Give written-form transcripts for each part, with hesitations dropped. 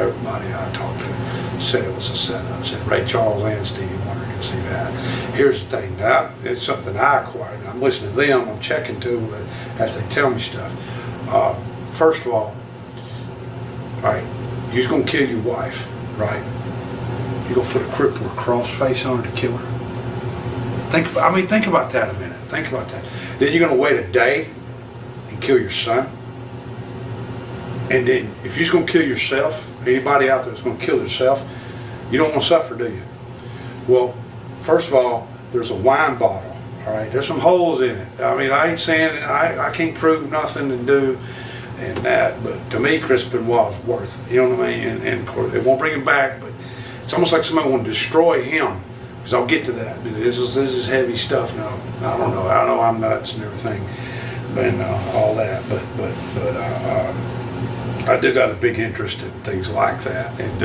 everybody I talked to said it was a setup. Said Ray Charles and Stevie Wonder can see that. Here's the thing, it's something I acquired. I'm listening to them, I'm checking too as they tell me stuff. First of all right, you're gonna kill your wife, right? You're gonna put a cripple or cross face on her to kill her. Think about that a minute. Think about that. Then you're gonna wait a day and kill your son. And then if you're gonna kill yourself, anybody out there that's gonna kill themselves, you don't want to suffer, do you? Well, first of all, there's a wine bottle. All right, there's some holes in it. I mean, I ain't saying I can't prove nothing and do and that, but to me, Chris Benoit is worth it. You know what I mean? And of course, it won't bring him back, but it's almost like somebody want to destroy him. Because I'll get to that. This is heavy stuff now. I don't know. I know I'm nuts and everything, and all that. But I do got a big interest in things like that, and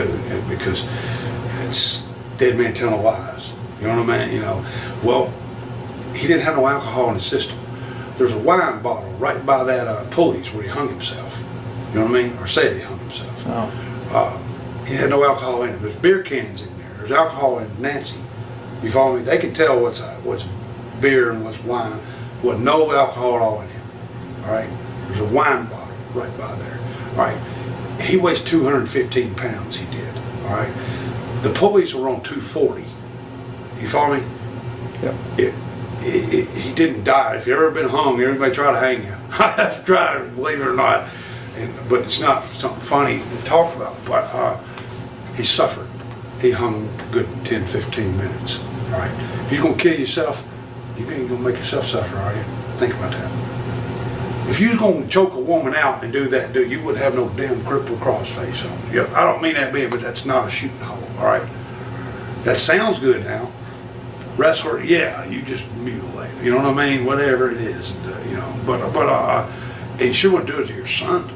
because it's dead men telling lies. You know what I mean? You know. Well, he didn't have no alcohol in his system. There's a wine bottle right by that pulleys where he hung himself. You know what I mean? Or said he hung himself. Oh. He had no alcohol in it. There's beer cans in there. There's alcohol in Nancy. You follow me? They can tell what's beer and what's wine. With no alcohol at all in him. All right. There's a wine bottle right by there. All right. He weighs 215 pounds. He did. All right. The pulleys were on 240. You follow me? Yep. He didn't die. If you ever been hung, everybody try to hang you. I have tried, believe it or not. But it's not something funny to talk about. But he suffered. He hung a good 10, 15 minutes. All right. If you're going to kill yourself, you ain't going to make yourself suffer, are you? Think about that. If you're going to choke a woman out and do that, you wouldn't have no damn crippled cross face on. Yeah, I don't mean that being, but that's not a shooting hole, all right? That sounds good now. Wrestler, yeah, you just mutilate. You know what I mean? Whatever it is, you know. But you sure wouldn't do it to your son.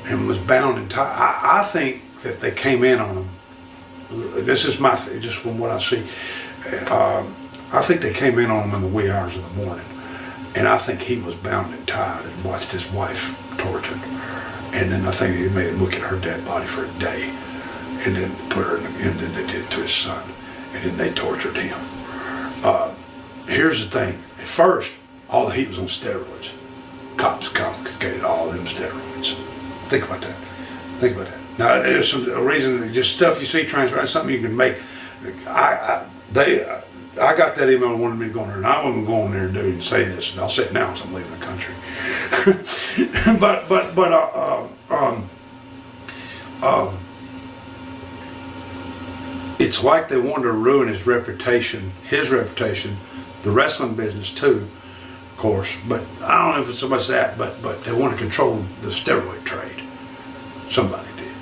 And was bound and tied. I think that they came in on him. This is just from what I see. I think they came in on him in the wee hours of the morning, and I think he was bound and tied and watched his wife tortured. And then I think they made him look at her dead body for a day, and then put her and then they did it to his son, and then they tortured him. Here's the thing: at first, all the heat was on steroids. Cops confiscated all them steroids. Think about that. Think about that. Now, there's a reason, just stuff you see transfer, something you can make. I got that email and wanted me to go in there, and I wasn't going there and do and say this, and I'll say it now because I'm leaving the country. It's like they wanted to ruin his reputation, the wrestling business too, of course. But I don't know if it's so much that, but they want to control the steroid trade. Somebody did.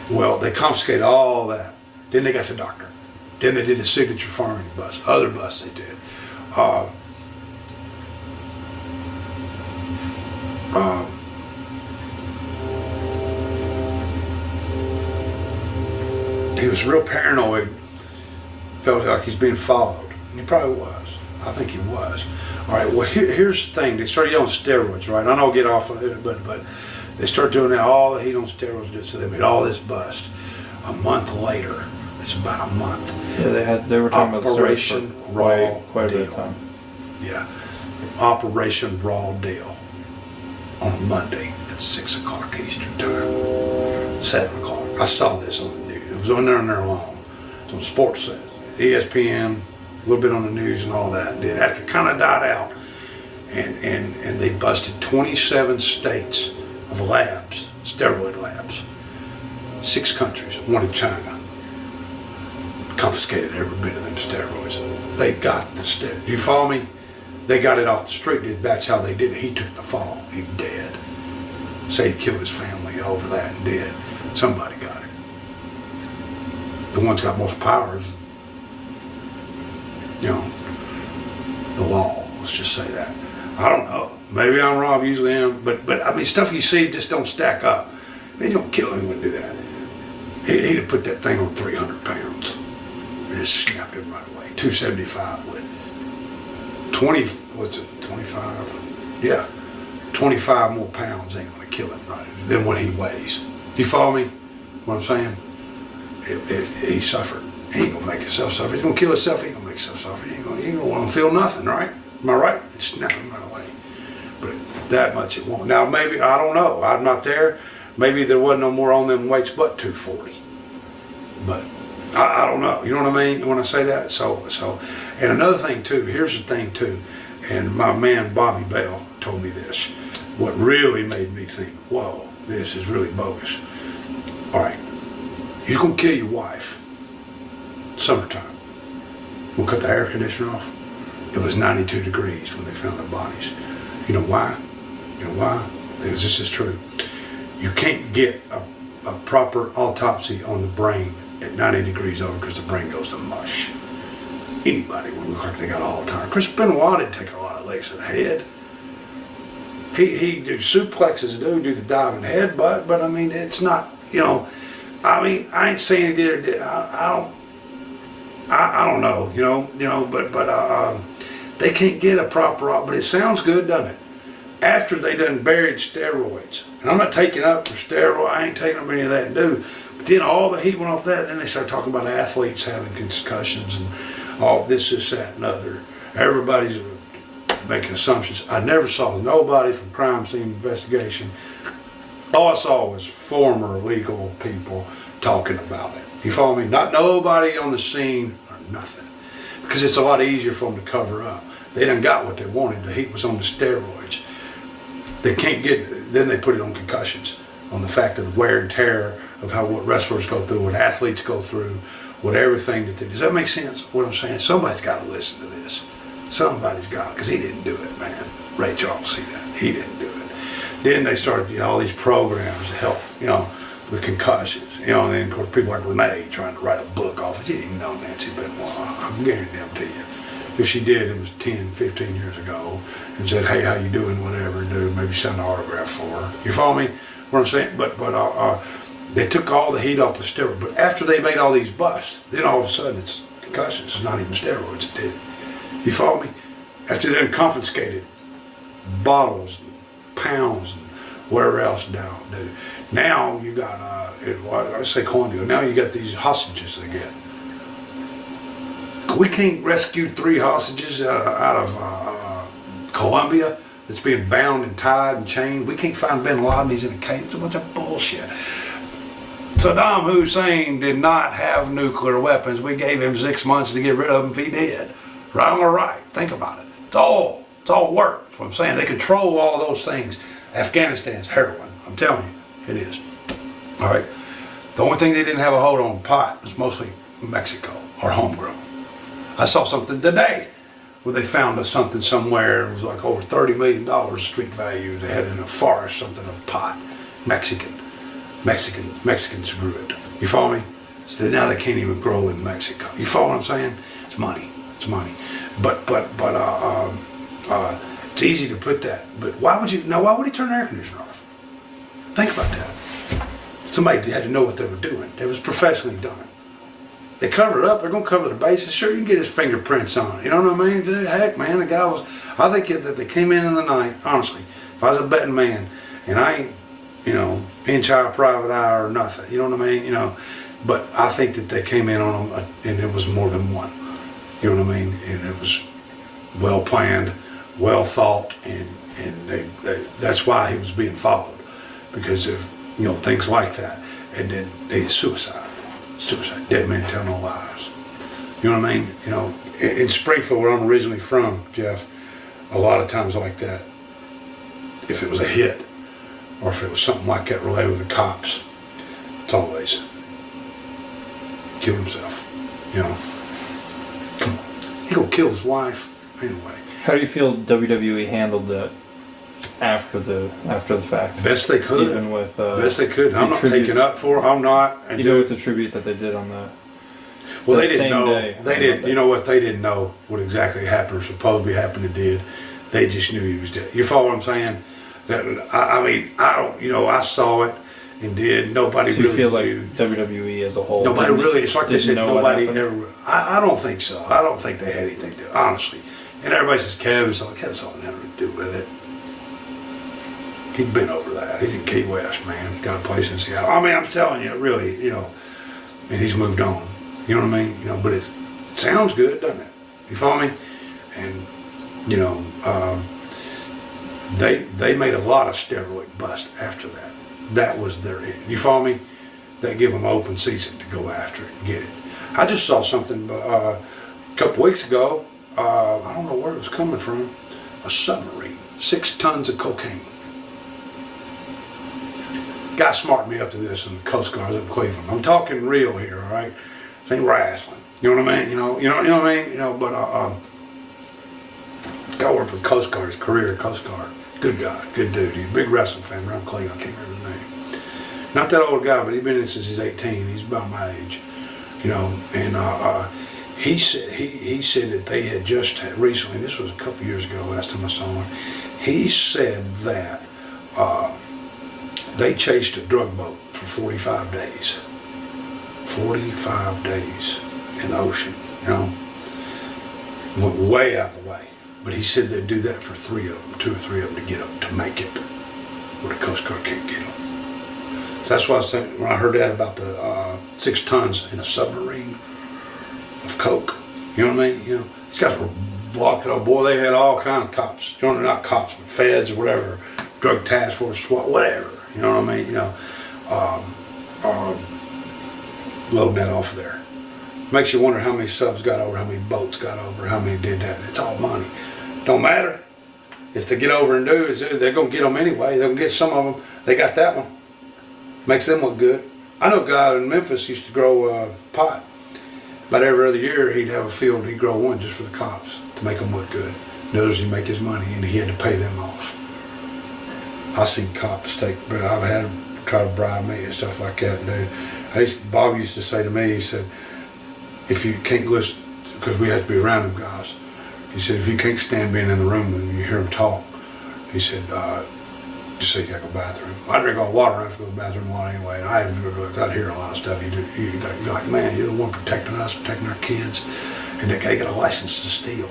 Well, they confiscated all that. Then they got the doctor. Then they did the signature farming bus. Other bus they did. He was real paranoid. Felt like he's being followed. And he probably was. I think he was. All right, well, here's the thing. They started yelling steroids, right? I know I'll get off on it, but they start doing that, all the heat on steroids, so they made all this bust. A month later, it's about a month. Yeah, they were talking about Operation Raw quite a bit Deal. of time. Yeah, Operation Raw Deal on a Monday at 6 o'clock Eastern Time, 7 o'clock. I saw this on the news. It was on there long. It's on Sports, ESPN, a little bit on the news and all that. And after it kind of died out, and they busted 27 states of labs, steroid labs, 6 countries, one in China, confiscated every bit of them steroids. They got the steroids. You follow me? They got it off the street. That's how they did it. He took the fall. He dead. Say he killed his family over that and dead. Somebody got it. The one's got most powers, you know, the law. Let's just say that. I don't know. Maybe I'm wrong. I usually am. But I mean, stuff you see just don't stack up. They don't kill anyone to do that. He'd have put that thing on 300 pounds. They just snapped him right away. 275 would. 20, what's it, 25? Yeah. 25 more pounds ain't gonna kill him right than what he weighs. You follow me? What I'm saying? He suffered. He ain't gonna make himself suffer. He's gonna kill himself. He ain't gonna make himself suffer. He ain't gonna want to feel nothing, right? Am I right? It's never right away. But that much it won't. Now maybe, I don't know. I'm not there. Maybe there wasn't no more on them weights but 240. But I don't know. You know what I mean when I say that? So, and another thing too. Here's the thing too. And my man Bobby Bell told me this. What really made me think, whoa, this is really bogus. All right, you're gonna kill your wife. Summertime. We'll cut the air conditioner off. It was 92 degrees when they found their bodies. You know why? You know why? Because this is true. You can't get a proper autopsy on the brain at 90 degrees over because the brain goes to mush. Anybody would look like they got all the time. Chris Benoit didn't take a lot of licks to the head. He did suplexes, do the diving head, but I mean, it's not, you know, I mean, I ain't saying he did or did. I don't know, you know, but they can't get a proper, but it sounds good, doesn't it? After they done buried steroids, and I'm not taking up for steroid, I ain't taking up any of that do. But then all the heat went off that, and then they started talking about athletes having concussions and all this, that, and other. Everybody's making assumptions. I never saw nobody from crime scene investigation. All I saw was former legal people talking about it. You follow me? Not nobody on the scene or nothing. Because it's a lot easier for them to cover up. They done got what they wanted. The heat was on the steroids. They can't get, then they put it on concussions, on the fact of the wear and tear of how what wrestlers go through, what athletes go through, what everything that they do. Does that make sense? What I'm saying? Somebody's got to listen to this. Somebody's got, because he didn't do it, man. Ray Charles, see that? He didn't do it. Then they started, you know, all these programs to help, you know, with concussions. You know, and then of course people like Renee trying to write a book off it. She didn't even know Nancy Benoit. I'm guaranteeing them to you. If she did, it was 10, 15 years ago, and said, hey, how you doing, whatever, dude, maybe send an autograph for her. You follow me? What I'm saying? But they took all the heat off the steroid. But after they made all these busts, then all of a sudden it's concussions. It's not even steroids that did it. You follow me? After they confiscated bottles, pounds, and whatever else down, dude. Now you got, I say Columbia, now you got these hostages they get. We can't rescue 3 hostages out of Colombia that's being bound and tied and chained. We can't find Bin Laden, he's in a cage. It's a bunch of bullshit. Saddam Hussein did not have nuclear weapons. We gave him 6 months to get rid of them if he did. Right or right? Think about it. It's all work. That's what I'm saying. They control all those things. Afghanistan's heroin. I'm telling you, it is. All right. The only thing they didn't have a hold on, pot, was mostly Mexico or homegrown. I saw something today where they found something somewhere. It was like over $30 million street value. They had in a forest something of pot. Mexicans grew it. You follow me? So now they can't even grow in Mexico. You follow what I'm saying? It's money. It's money. But it's easy to put that. But why would he turn the air conditioner off? Think about that. Somebody had to know what they were doing. It was professionally done. They cover it up. They're going to cover the bases. Sure, you can get his fingerprints on it. You know what I mean? Heck, man, the guy was... I think that they came in the night, honestly. If I was a betting man, and I ain't, you know, inch high private eye or nothing. You know what I mean? You know, but I think that they came in on them, and it was more than one. You know what I mean? And it was well planned, well thought, and that's why he was being followed, because of, you know, things like that. And then suicide, dead man tell no lies. You know what I mean? You know, in Springfield, where I'm originally from, Jeff, a lot of times like that, if it was a hit or if it was something like that related with the cops, it's always kill himself. You know, come on, he gonna kill his wife anyway. How do you feel WWE handled that after the fact? Best they could. Even with best they could. I'm not taking up for it. I'm not. And you know, with the tribute that they did on the. Well, they didn't know. Day, they didn't. You know what? They didn't know what exactly happened or supposedly happened. It did. They just knew he was dead. You follow what I'm saying? I mean, I don't. You know, I saw it and did. Nobody so you really feel knew. like WWE as a whole. Nobody really. It's like they said. Nobody ever. I don't think so. I don't think they had anything to. Honestly. And everybody says Kevin. So Kevin saw nothing to do with it. He's been over that. He's in Key West, man. Got a place in Seattle. I mean, I'm telling you, really, you know, and he's moved on. You know what I mean? You know, but it sounds good, doesn't it? You follow me? And, you know, they made a lot of steroid bust after that. That was their end. You follow me? They give them open season to go after it and get it. I just saw something a couple weeks ago. I don't know where it was coming from. A submarine, 6 tons of cocaine. Guy smarted me up to this in the Coast Guard up in Cleveland. I'm talking real here, all right? This ain't wrestling. You know what I mean? You know what I mean? You know, but guy worked for the Coast Guard, his career Coast Guard. Good guy, good dude. He's a big wrestling fan around Cleveland. I can't remember his name. Not that old guy, but he's been in since he's 18. He's about my age, you know. And he said that they had just recently. This was a couple years ago. Last time I saw him, he said that they chased a drug boat for 45 days. 45 days in the ocean, you know. Went way out of the way. But he said they'd do that for 3 of them, 2 or 3 of them to get them, to make it where the Coast Guard can't get them. So that's why I was saying, when I heard that about the 6 tons in a submarine of coke, you know what I mean? You know, these guys were blocking up. Boy, they had all kind of cops. You know, not cops, but feds or whatever, drug task force, SWAT, whatever. You know what I mean? You know, loading that off there. Makes you wonder how many subs got over, how many boats got over, how many did that. It's all money. Don't matter. If they get over and do, they're going to get them anyway. They're going to get some of them. They got that one. Makes them look good. I know a guy in Memphis used to grow pot. About every other year, he'd have a field, he'd grow one just for the cops to make them look good. Notice he'd make his money, and he had to pay them off. I've seen cops take, but I've had them try to bribe me and stuff like that, dude. Bob used to say to me, he said, if you can't listen, because we had to be around them guys, he said, if you can't stand being in the room and you hear them talk, he said, just say you gotta go to the bathroom. I drink all water, I have to go to the bathroom a lot anyway, and I'd hear a lot of stuff. You're like, man, you're the one protecting us, protecting our kids, and they got a license to steal.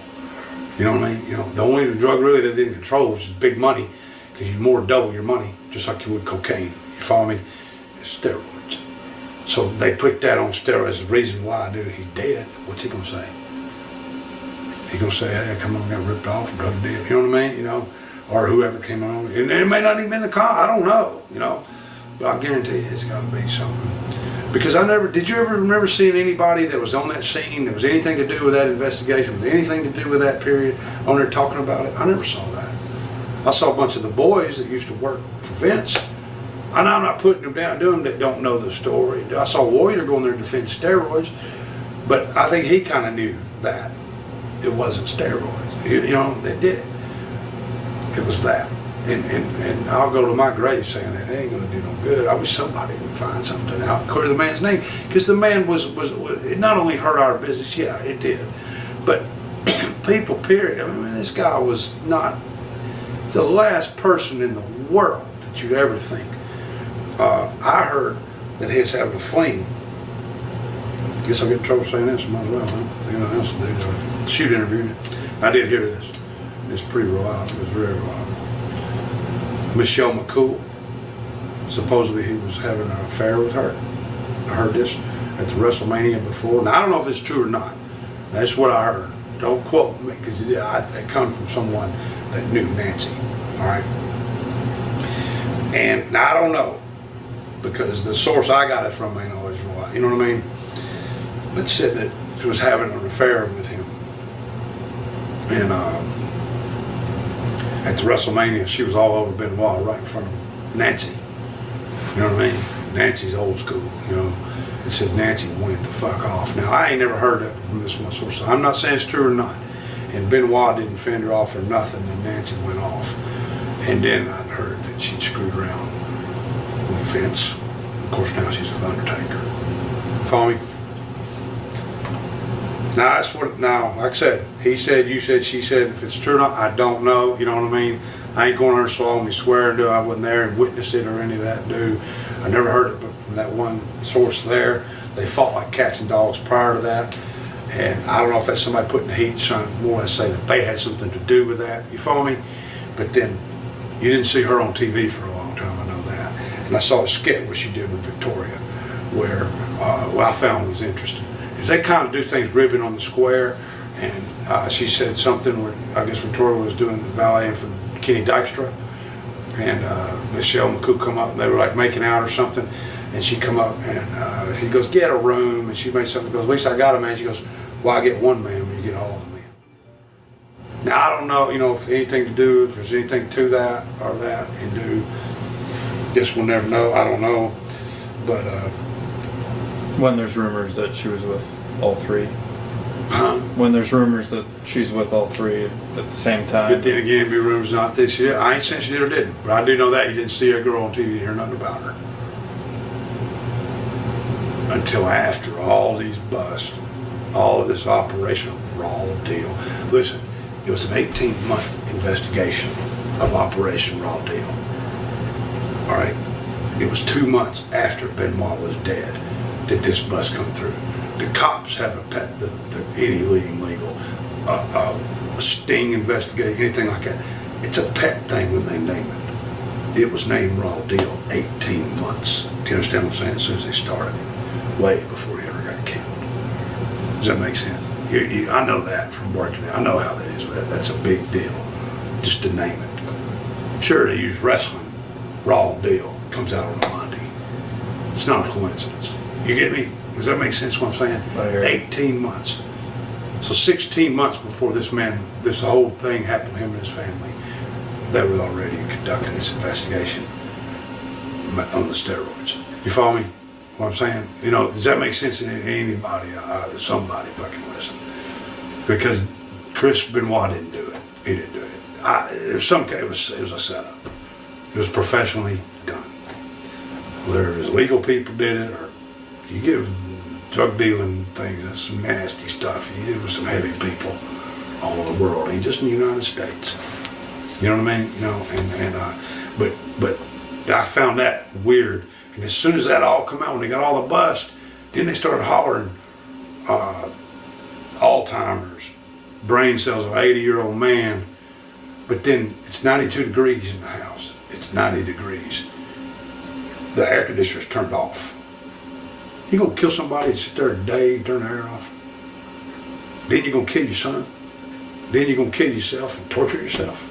You know what I mean? You know, the only drug really that they didn't control, which is big money, because you more double your money, just like you would cocaine. You follow me? It's steroids. So they put that on steroids. The reason why, dude, he's dead. What's he gonna say? He gonna say, hey, come on, got ripped off, drug deal. You know what I mean? You know, or whoever came on. And it may not even been the cop. I don't know. You know, but I guarantee you, it's gotta be something. Because did you ever remember seeing anybody that was on that scene that was anything to do with that investigation, with anything to do with that period, on there talking about it? I never saw that. I saw a bunch of the boys that used to work for Vince. And I'm not putting them down to them that don't know the story. I saw Warrior go in there to defend steroids, but I think he kind of knew that it wasn't steroids. You know, they did it. It was that. And I'll go to my grave saying that it ain't gonna do no good. I wish somebody would find something out, clear the man's name, because the man was it not only hurt our business, yeah, it did, but people, period. I mean, this guy was not the last person in the world that you'd ever think. I heard that he was having a fling. Guess I'll get in trouble saying this, might as well, huh? You know, else to do. Shoot interviewed it. I did hear this. It's pretty reliable. It was very reliable. Michelle McCool, supposedly he was having an affair with her. I heard this at the WrestleMania before. Now, I don't know if it's true or not. That's what I heard. Don't quote me, because it comes from someone that knew Nancy, all right? And now, I don't know, because the source I got it from ain't always right, you know what I mean? But said that she was having an affair with him. And at the WrestleMania, she was all over Benoit, right in front of Nancy. You know what I mean? Nancy's old school, you know. It said Nancy went the fuck off. Now, I ain't never heard that from this one source. So I'm not saying it's true or not. And Benoit didn't fend her off or nothing, and Nancy went off. And then I'd heard that she'd screwed around with Vince. Of course, now she's with Undertaker. Follow me? Now, that's what, now, like I said, he said, you said, she said, if it's true or not, I don't know, you know what I mean? I ain't going to her swallow me swearing to I wasn't there and witnessed it or any of that, dude. I never heard it, but from that one source there, they fought like cats and dogs prior to that. And I don't know if that's somebody putting the heat, trying to more or less say that they had something to do with that, you follow me? But then, You didn't see her on TV for a long time, I know that. And I saw a skit where she did with Victoria, where I found was interesting. Because they kind of do things ribbing on the square, and she said something where I guess Victoria was doing the ballet for Kenny Dykstra, and Michelle McCool come up, and they were like making out or something, and she come up and she goes, get a room, and she made something, goes, at least I got a man. She goes, why get one man when you get all the men? Now I don't know, if anything to do, if there's anything to that or that, and do, guess we'll never know, I don't know, but When there's rumors that she was with all three. huh? When there's rumors that she's with all three at the same time. But then again, be rumors not this year. I ain't saying she did or didn't, but I do know that you didn't see a girl on TV, you didn't hear nothing about her. Until after all these busts, all of this operational raw deal. Listen, it was an 18-month investigation of Operation Raw Deal. All right, it was 2 months after Benoit was dead that this bust come through. The cops have a pet, any leading legal, a sting investigation, anything like that. It's a pet thing when they name it. It was named Raw Deal 18 months. Do you understand what I'm saying? As soon as they started it, way before he ever got killed. Does that make sense? I know that from working there. I know how that is. That's a big deal, just to name it. Sure, they use wrestling, Raw Deal, comes out on a Monday. It's not a coincidence. You get me? Does that make sense what I'm saying? I hear you. 18 months. So 16 months before this whole thing happened to him and his family, they were already conducting this investigation on the steroids. You follow me? What I'm saying? Does that make sense to anybody? Somebody fucking listen. Because Chris Benoit didn't do it. He didn't do it. It was a setup. It was professionally done. Whether it was legal people did it, or you give drug dealing things, that's some nasty stuff. It was some heavy people all over the world, ain't just in the United States. You know what I mean? But I found that weird. And as soon as that all come out, when they got all the bust, then they started hollering Alzheimer's, brain cells of an 80-year-old man. But then it's 92 degrees in the house. It's 90 degrees. The air conditioner's turned off. You gonna kill somebody and sit there a day and turn the air off? Then you're gonna kill your son? Then you're gonna kill yourself and torture yourself?